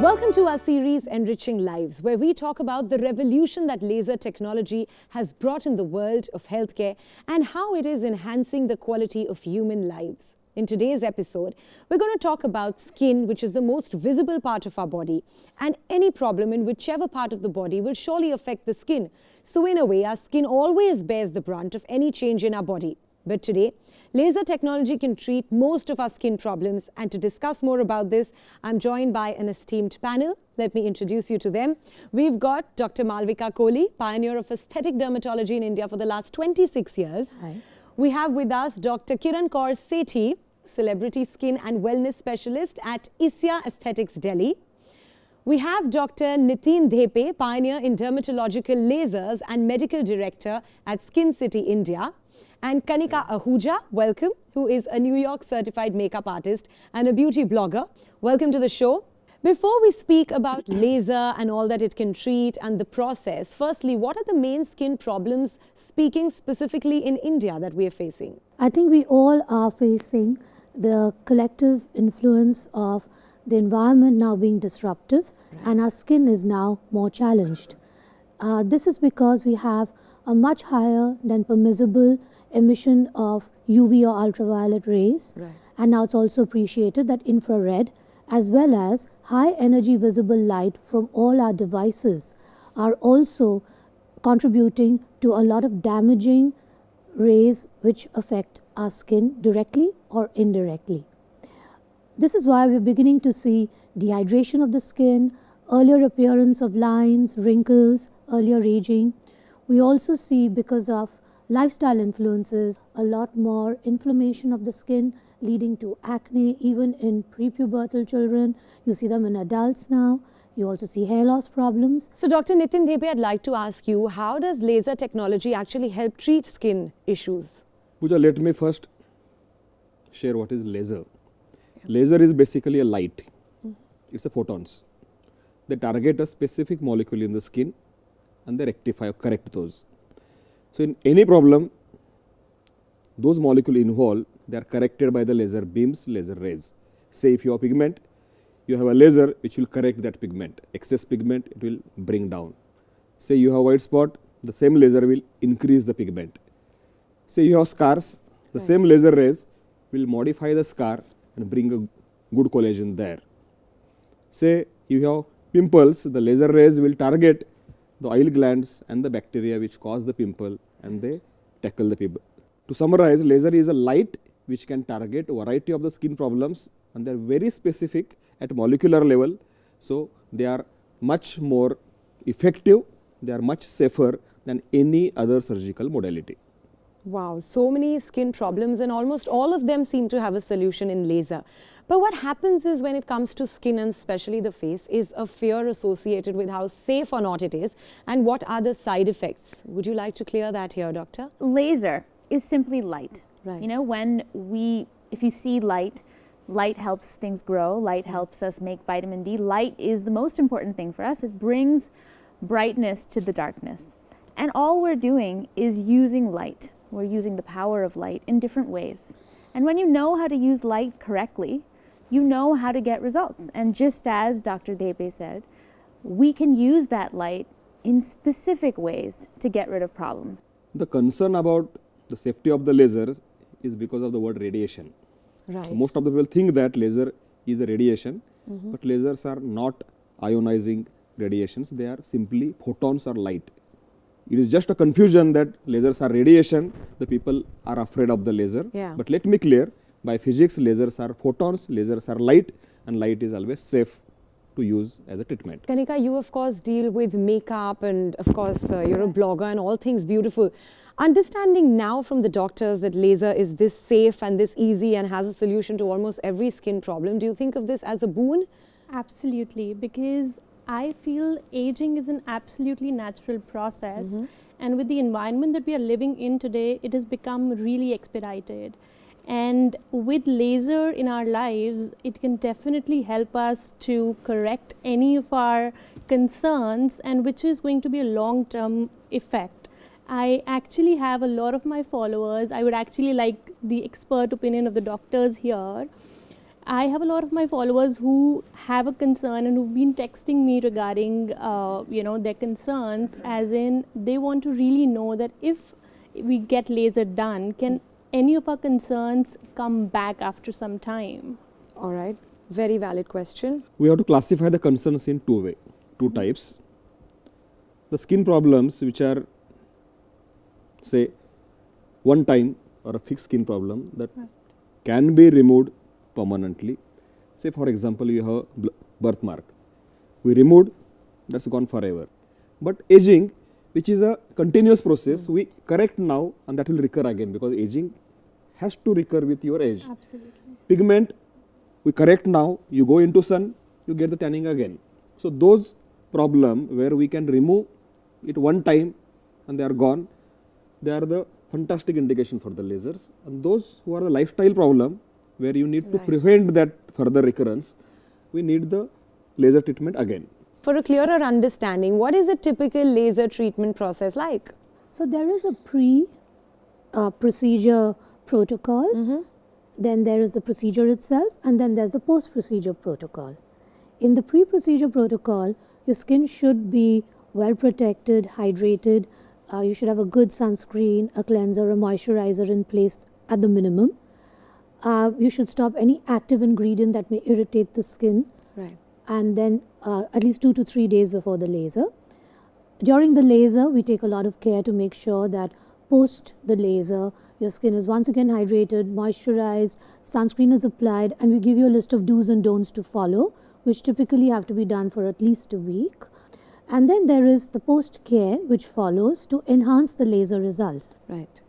Welcome to our series Enriching Lives, where we talk about the revolution that laser technology has brought in the world of healthcare and how it is enhancing the quality of human lives. In today's episode, we're going to talk about skin, which is the most visible part of our body, and any problem in whichever part of the body will surely affect the skin. So in a way, our skin always bears the brunt of any change in our body. But today, laser technology can treat most of our skin problems, and to discuss more about this, I'm joined by an esteemed panel. Let me introduce you to them. We've got Dr. Malvika Kohli, pioneer of aesthetic dermatology in India for the last 26 years. Hi. We have with us Dr. Kiran Kaur Sethi, celebrity skin and wellness specialist at Isya Aesthetics, Delhi. We have Dr. Nitin Dhepe, pioneer in dermatological lasers and medical director at Skin City, India. And Kanika Ahuja, welcome, who is a New York certified makeup artist and a beauty blogger. Welcome to the show. Before we speak about laser and all that it can treat and the process, firstly, what are the main skin problems, speaking specifically in India, that we are facing? I think we all are facing the collective influence of the environment now being disruptive, and our skin is now more challenged. This is because we have a much higher than permissible emission of UV or ultraviolet rays, and now it's also appreciated that infrared as well as high energy visible light from all our devices are also contributing to a lot of damaging rays which affect our skin directly or indirectly. This is why we're beginning to see dehydration of the skin, earlier appearance of lines, wrinkles, earlier aging. We also see, because of lifestyle influences, a lot more inflammation of the skin leading to acne even in prepubertal children. You see them in adults now. You also see hair loss problems. So Dr. Nitin Dhepe, I'd like to ask you, how does laser technology actually help treat skin issues? Pooja, let me first share what is laser. Laser is basically a light. It's a photons. They target a specific molecule in the skin and they rectify or correct those. So in any problem, those molecules involved, they are corrected by the laser beams, laser rays. Say if you have pigment, you have a laser which will correct that pigment. Excess pigment, it will bring down. Say you have white spot, the same laser will increase the pigment. Say you have scars, the same laser rays will modify the scar and bring a good collagen there. Say you have pimples, the laser rays will target the oil glands and the bacteria which cause the pimple, and they tackle the pimple. To summarize, laser is a light which can target a variety of the skin problems, and they are very specific at molecular level. So they are much more effective, they are much safer than any other surgical modality. Wow, so many skin problems, and almost all of them seem to have a solution in laser. But what happens is, when it comes to skin and especially the face, is a fear associated with how safe or not it is, and what are the side effects. Would you like to clear that here, doctor? Laser is simply light. Right. You know, if you see light, light helps things grow, light helps us make vitamin D. Light is the most important thing for us. It brings brightness to the darkness. And all we're doing is using light. We're using the power of light in different ways. And when you know how to use light correctly, you know how to get results. And just as Dr. Dhepe said, we can use that light in specific ways to get rid of problems. The concern about the safety of the lasers is because of the word radiation. Right. So most of the people think that laser is a radiation, but lasers are not ionizing radiations, they are simply photons or light. It is just a confusion that lasers are radiation, the people are afraid of the laser. Yeah. But let me clear, by physics, lasers are photons, lasers are light, and light is always safe to use as a treatment. Kanika, you of course deal with makeup, and of course you're a blogger and all things beautiful. Understanding now from the doctors that laser is this safe and this easy and has a solution to almost every skin problem, do you think of this as a boon? Absolutely, because I feel aging is an absolutely natural process, and with the environment that we are living in today, it has become really expedited. And with laser in our lives, it can definitely help us to correct any of our concerns, and which is going to be a long-term effect. I actually have a lot of my followers. I would actually like the expert opinion of the doctors here. I have a lot of my followers who have a concern and who've been texting me regarding, their concerns, as in they want to really know that if we get laser done, can any of our concerns come back after some time? All right, very valid question. We have to classify the concerns in two types. The skin problems which are, say, one time or a fixed skin problem that can be removed permanently. Say for example, you have a birthmark. We removed, that's gone forever. But aging, which is a continuous process, we correct now and that will recur again, because aging has to recur with your age. Absolutely. Pigment, we correct now, you go into sun, you get the tanning again. So those problem where we can remove it one time and they are gone, they are the fantastic indication for the lasers. And those who are the lifestyle problem, where you need to prevent that further recurrence, we need the laser treatment again. For a clearer understanding, what is a typical laser treatment process like? So there is a procedure protocol, then there is the procedure itself, and then there's the post-procedure protocol. In the pre-procedure protocol, your skin should be well protected, hydrated, you should have a good sunscreen, a cleanser, a moisturizer in place at the minimum. You should stop any active ingredient that may irritate the skin. Right. And then at least 2 to 3 days before the laser. During the laser, we take a lot of care to make sure that post the laser, your skin is once again hydrated, moisturized, sunscreen is applied, and we give you a list of do's and don'ts to follow, which typically have to be done for at least a week. And then there is the post care, which follows to enhance the laser results. Right.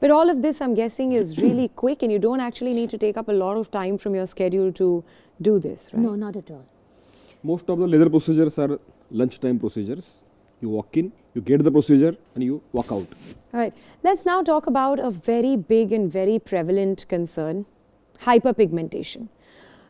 But all of this, I'm guessing, is really quick, and you don't actually need to take up a lot of time from your schedule to do this, right? No, not at all. Most of the laser procedures are lunchtime procedures. You walk in, you get the procedure and you walk out. All right. Let's now talk about a very big and very prevalent concern, hyperpigmentation.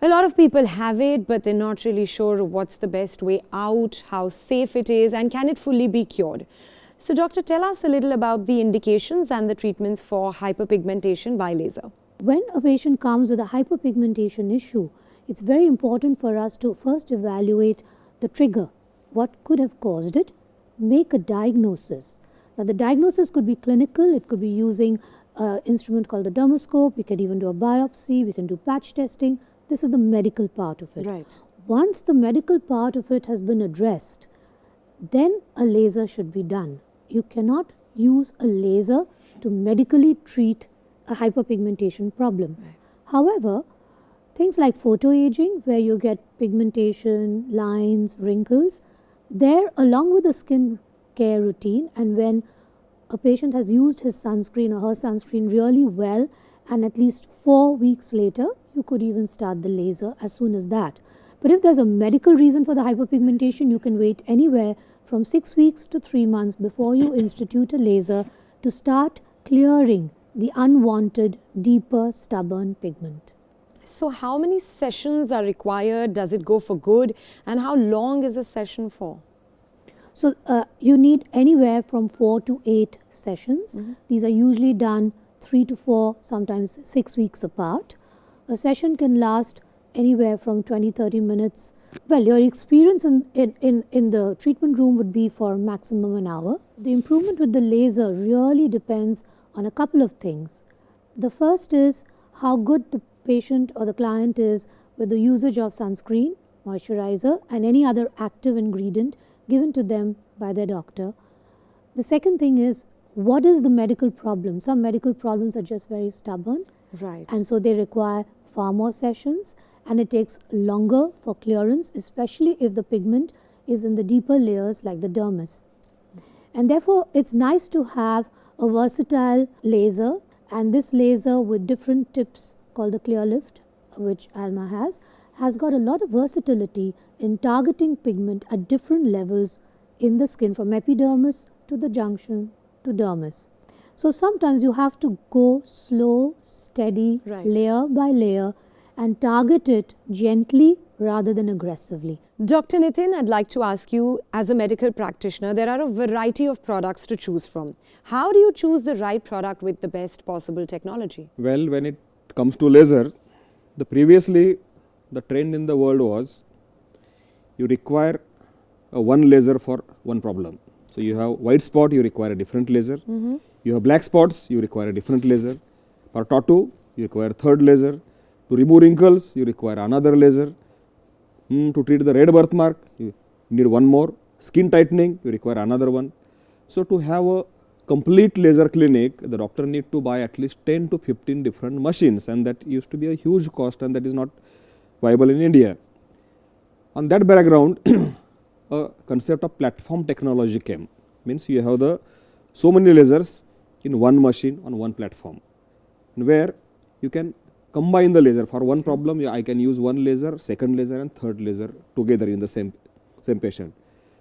A lot of people have it, but they're not really sure what's the best way out, how safe it is, and can it fully be cured. So, doctor, tell us a little about the indications and the treatments for hyperpigmentation by laser. When a patient comes with a hyperpigmentation issue, it's very important for us to first evaluate the trigger. What could have caused it? Make a diagnosis. Now, the diagnosis could be clinical. It could be using an instrument called the dermoscope. We can even do a biopsy. We can do patch testing. This is the medical part of it. Right. Once the medical part of it has been addressed, then a laser should be done. You cannot use a laser to medically treat a hyperpigmentation problem. Right. However, things like photoaging, where you get pigmentation, lines, wrinkles, there along with the skin care routine, and when a patient has used his sunscreen or her sunscreen really well, and at least 4 weeks later, you could even start the laser as soon as that. But if there's a medical reason for the hyperpigmentation, you can wait anywhere from 6 weeks to 3 months before you institute a laser to start clearing the unwanted, deeper, stubborn pigment. So, how many sessions are required? Does it go for good? And how long is a session for? So, you need anywhere from 4 to 8 sessions. These are usually done 3 to 4, sometimes 6 weeks apart. A session can last anywhere from 20-30 minutes. Well, your experience in the treatment room would be for maximum an hour. The improvement with the laser really depends on a couple of things. The first is how good the patient or the client is with the usage of sunscreen, moisturizer, and any other active ingredient given to them by their doctor. The second thing is, what is the medical problem? Some medical problems are just very stubborn. Right. And so they require far more sessions, and it takes longer for clearance, especially if the pigment is in the deeper layers like the dermis. And therefore, it's nice to have a versatile laser, and this laser with different tips called the ClearLift, which Alma has got a lot of versatility in targeting pigment at different levels in the skin, from epidermis to the junction to dermis. So sometimes you have to go slow, steady, Right. layer by layer, and target it gently rather than aggressively. Dr. Nitin, I'd like to ask you, as a medical practitioner, there are a variety of products to choose from. How do you choose the right product with the best possible technology? Well, when it comes to laser, Previously the trend in the world was you require one laser for one problem. So you have white spot, you require a different laser. You have black spots, you require a different laser. For tattoo, you require third laser. To remove wrinkles, you require another laser. To treat the red birthmark, you need one more. Skin tightening, you require another one. So to have a complete laser clinic, the doctor need to buy at least 10 to 15 different machines, and that used to be a huge cost, and that is not viable in India. On that background, a concept of platform technology came. Means you have the so many lasers in one machine on one platform, where you can combine the laser. For one problem, I can use one laser, second laser and third laser together in the same patient.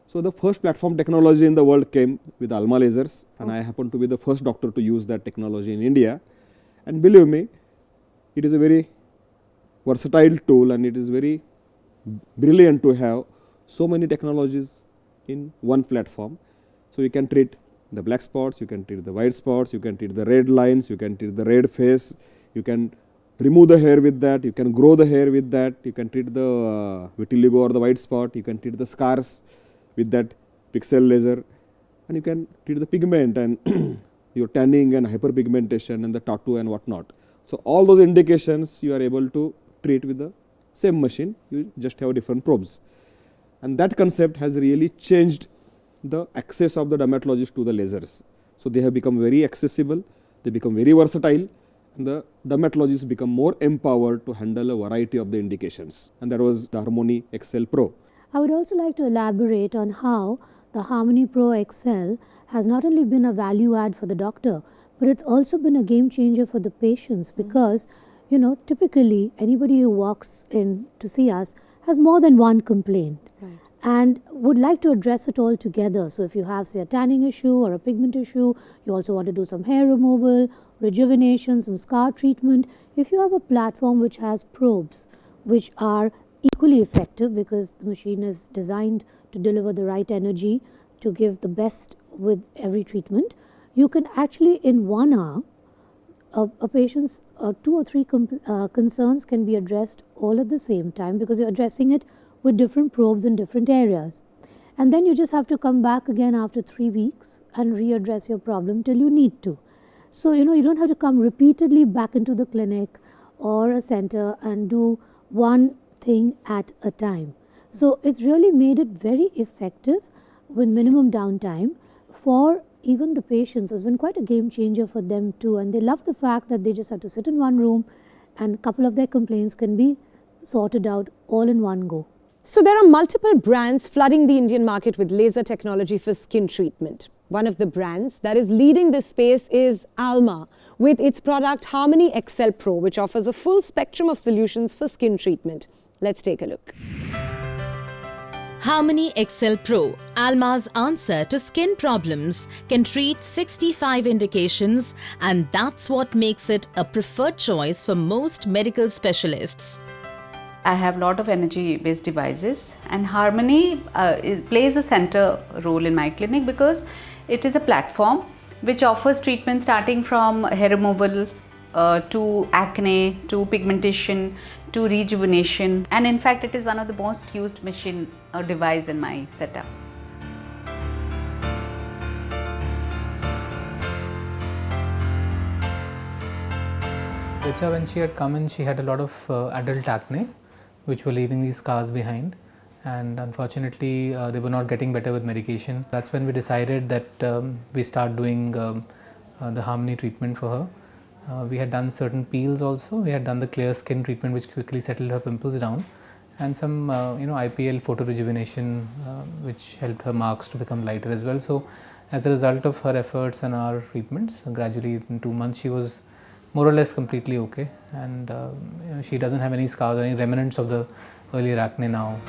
So the first platform technology in the world came with Alma lasers, and I happen to be the first doctor to use that technology in India. And believe me, it is a very versatile tool, and it is very brilliant to have so many technologies in one platform. So you can treat the black spots, you can treat the white spots, you can treat the red lines, you can treat the red face, you can remove the hair with that, you can grow the hair with that, you can treat the vitiligo or the white spot, you can treat the scars with that pixel laser, and you can treat the pigment and your tanning and hyperpigmentation and the tattoo and whatnot. So all those indications you are able to treat with the same machine, you just have different probes. And that concept has really changed the access of the dermatologist to the lasers. So they have become very accessible, they become very versatile, and the dermatologists become more empowered to handle a variety of the indications. And that was the Harmony XL Pro. I would also like to elaborate on how the Harmony Pro XL has not only been a value add for the doctor, but it's also been a game changer for the patients, because you know, typically anybody who walks in to see us has more than one complaint. Right. And would like to address it all together. So if you have, say, a tanning issue or a pigment issue, you also want to do some hair removal, rejuvenation, some scar treatment. If you have a platform which has probes which are equally effective, because the machine is designed to deliver the right energy to give the best with every treatment, you can actually in 1 hour, a patient's 2 or 3 concerns can be addressed all at the same time, because you're addressing it with different probes in different areas. And then you just have to come back again after 3 weeks and readdress your problem till you need to. So, you know, you don't have to come repeatedly back into the clinic or a center and do one thing at a time. So, it's really made it very effective with minimum downtime for even the patients. It's been quite a game changer for them too, and they love the fact that they just have to sit in one room and a couple of their complaints can be sorted out all in one go. So there are multiple brands flooding the Indian market with laser technology for skin treatment. One of the brands that is leading this space is Alma, with its product Harmony XL Pro, which offers a full spectrum of solutions for skin treatment. Let's take a look. Harmony XL Pro, Alma's answer to skin problems, can treat 65 indications, and that's what makes it a preferred choice for most medical specialists. I have a lot of energy-based devices, and Harmony plays a center role in my clinic because it is a platform which offers treatment starting from hair removal to acne, to pigmentation, to rejuvenation, and in fact it is one of the most used machine or device in my setup. Richa, when she had come in, she had a lot of adult acne, which were leaving these scars behind, and unfortunately they were not getting better with medication. That's when we decided that we start doing the Harmony treatment for her. We had done certain peels also. We had done the clear skin treatment, which quickly settled her pimples down, and some IPL photo rejuvenation, which helped her marks to become lighter as well. So as a result of her efforts and our treatments, gradually in 2 months she was more or less completely okay, and she doesn't have any scars or any remnants of the earlier acne now.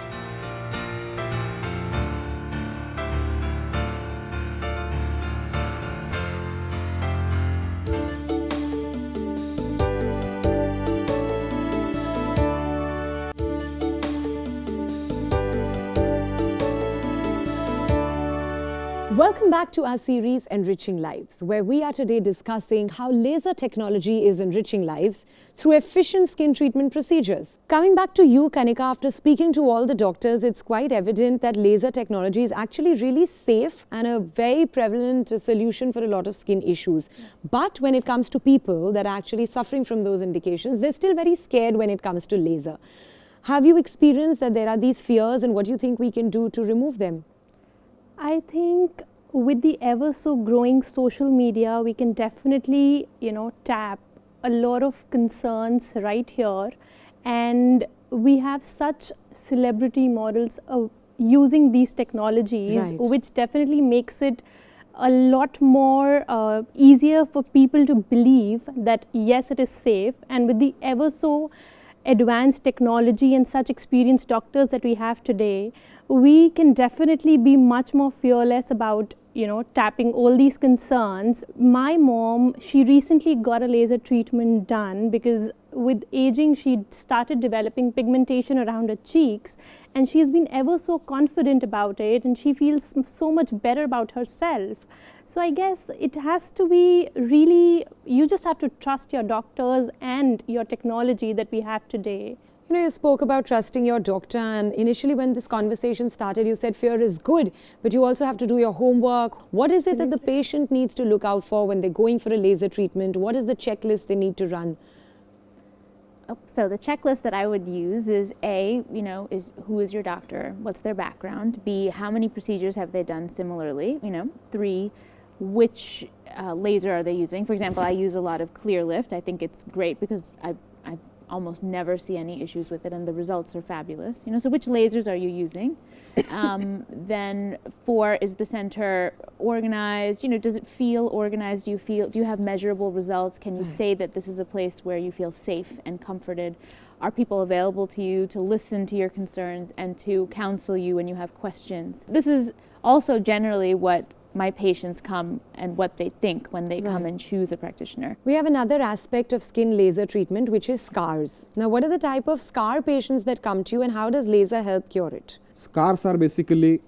Welcome back to our series Enriching Lives, where we are today discussing how laser technology is enriching lives through efficient skin treatment procedures. Coming back to you, Kanika, after speaking to all the doctors, it's quite evident that laser technology is actually really safe and a very prevalent solution for a lot of skin issues. But when it comes to people that are actually suffering from those indications, they're still very scared when it comes to laser. Have you experienced that there are these fears, and what do you think we can do to remove them? I think with the ever so growing social media, we can definitely, tap a lot of concerns right here. And we have such celebrity models using these technologies, Right. which definitely makes it a lot more easier for people to believe that yes, it is safe. And with the ever so advanced technology and such experienced doctors that we have today, we can definitely be much more fearless about tapping all these concerns. My mom, she recently got a laser treatment done because with aging she started developing pigmentation around her cheeks, and she's been ever so confident about it, and she feels so much better about herself. So I guess it has to be really, you just have to trust your doctors and your technology that we have today. You spoke about trusting your doctor, and initially when this conversation started, you said fear is good, but you also have to do your homework. What is it that the patient needs to look out for when they're going for a laser treatment? What is the checklist they need to run? So the checklist that I would use is A, is who is your doctor? What's their background? B, how many procedures have they done similarly? 3, which laser are they using? For example, I use a lot of Clearlift. I think it's great because I almost never see any issues with it, and the results are fabulous. So which lasers are you using? Then 4, is the center organized? Does it feel organized? Do you have measurable results? Can you say that this is a place where you feel safe and comforted? Are people available to you to listen to your concerns and to counsel you when you have questions? This is also generally what my patients come and what they think when they come and choose a practitioner. We have another aspect of skin laser treatment, which is scars. Now, what are the type of scar patients that come to you, and how does laser help cure it? Scars are basically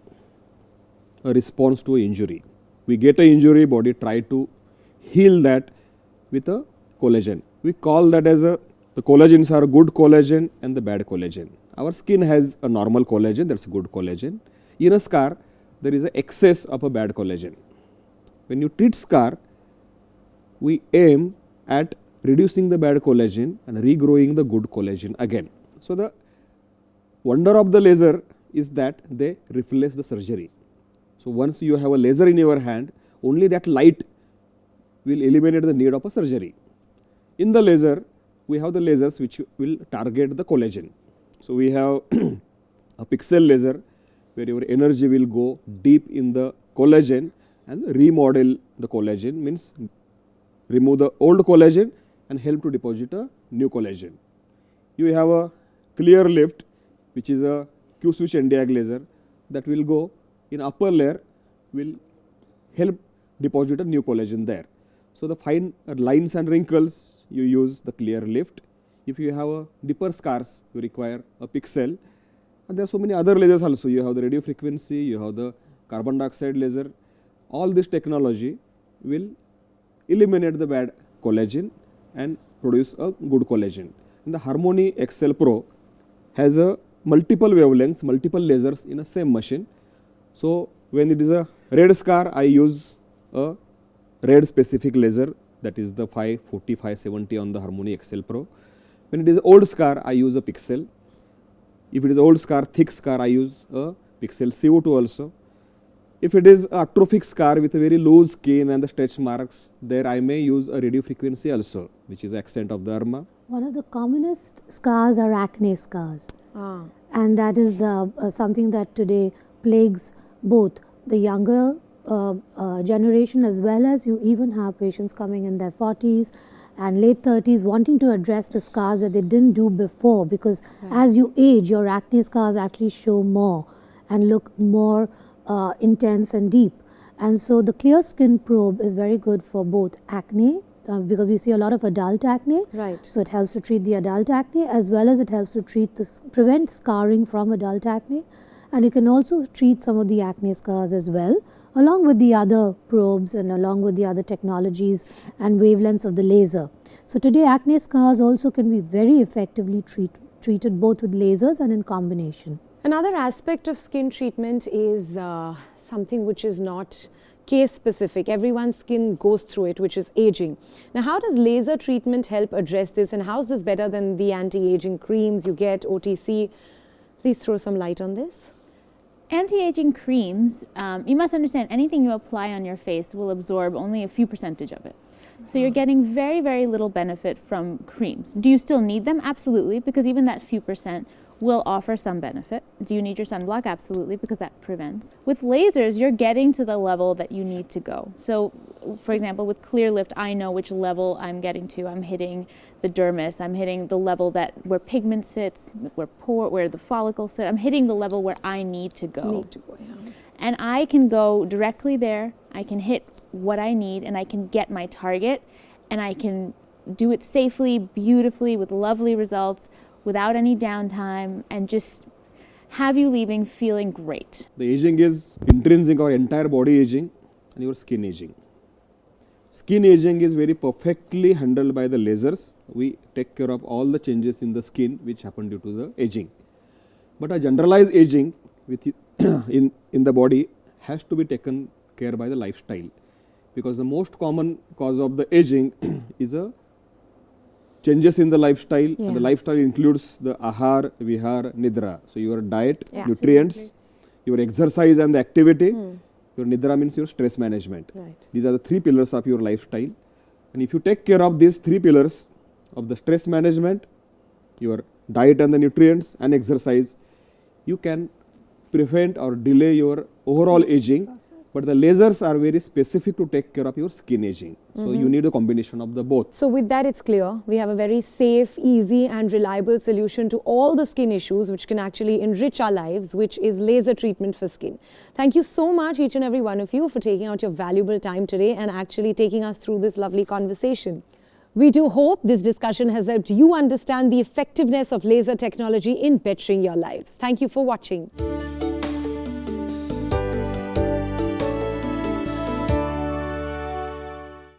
a response to an injury. We get an injury, body try to heal that with a collagen. We call that as the collagens are good collagen and the bad collagen. Our skin has a normal collagen, that's good collagen. In a scar, there is an excess of a bad collagen. When you treat scar, we aim at reducing the bad collagen and regrowing the good collagen again. So the wonder of the laser is that they replace the surgery. So once you have a laser in your hand, only that light will eliminate the need of a surgery. In the laser, we have the lasers which will target the collagen. So we have a pixel laser where your energy will go deep in the collagen and remodel the collagen, means remove the old collagen and help to deposit a new collagen. You have a Clearlift, which is a Q-switch Nd:YAG laser that will go in upper layer, will help deposit a new collagen there. So the fine lines and wrinkles, you use the Clearlift. If you have a deeper scars, you require a pixel. And there are so many other lasers also. You have the radio frequency, you have the carbon dioxide laser. All this technology will eliminate the bad collagen and produce a good collagen. And the Harmony XL Pro has a multiple wavelengths, multiple lasers in a same machine. So when it is a red scar, I use a red specific laser, that is the 540, 570 on the Harmony XL Pro. When it is old scar, I use a pixel. If it is old scar, thick scar, I use a pixel CO2 also. If it is atrophic scar with a very loose skin and the stretch marks, there I may use a radio frequency also, which is accent of the Irma. One of the commonest scars are acne scars. And that is something that today plagues both the younger generation, as well as you even have patients coming in their 40s and late 30s wanting to address the scars that they didn't do before, because as you age, your acne scars actually show more and look more intense and deep. And so the Clear Skin Probe is very good for both acne, because we see a lot of adult acne. Right. So it helps to treat the adult acne, as well as it helps to treat prevent scarring from adult acne. And you can also treat some of the acne scars as well along with the other probes and along with the other technologies and wavelengths of the laser. So today acne scars also can be very effectively treated both with lasers and in combination. Another aspect of skin treatment is something which is not case specific. Everyone's skin goes through it, which is aging. Now, how does laser treatment help address this, and how is this better than the anti-aging creams you get, OTC? Please throw some light on this. Anti-aging creams, you must understand, anything you apply on your face will absorb only a few percentage of it. So you're getting very, very little benefit from creams. Do you still need them? Absolutely, because even that few percent will offer some benefit. Do you need your sunblock? Absolutely, because that prevents. With lasers, you're getting to the level that you need to go. So, for example, with Clearlift, I know which level I'm getting to. I'm hitting the dermis, I'm hitting the level that where pigment sits, where the follicles sit. I'm hitting the level where I need to go. Yeah. And I can go directly there. I can hit what I need, and I can get my target, and I can do it safely, beautifully, with lovely results, without any downtime, and just have you leaving feeling great. The aging is intrinsic or entire body aging and your skin aging. Skin aging is very perfectly handled by the lasers. We take care of all the changes in the skin which happen due to the aging. But a generalized aging in the body has to be taken care by the lifestyle, because the most common cause of the aging is a changes in the lifestyle, and the lifestyle includes the ahar, vihar, nidra. So your diet, nutrients, your exercise and the activity. Your nidra means your stress management. Right. These are the three pillars of your lifestyle. And if you take care of these three pillars of the stress management, your diet and the nutrients and exercise, you can prevent or delay your overall aging. But the lasers are very specific to take care of your skin aging. So you need a combination of the both. So with that, it's clear we have a very safe, easy and reliable solution to all the skin issues which can actually enrich our lives, which is laser treatment for skin. Thank you so much, each and every one of you, for taking out your valuable time today and actually taking us through this lovely conversation. We do hope this discussion has helped you understand the effectiveness of laser technology in bettering your lives. Thank you for watching.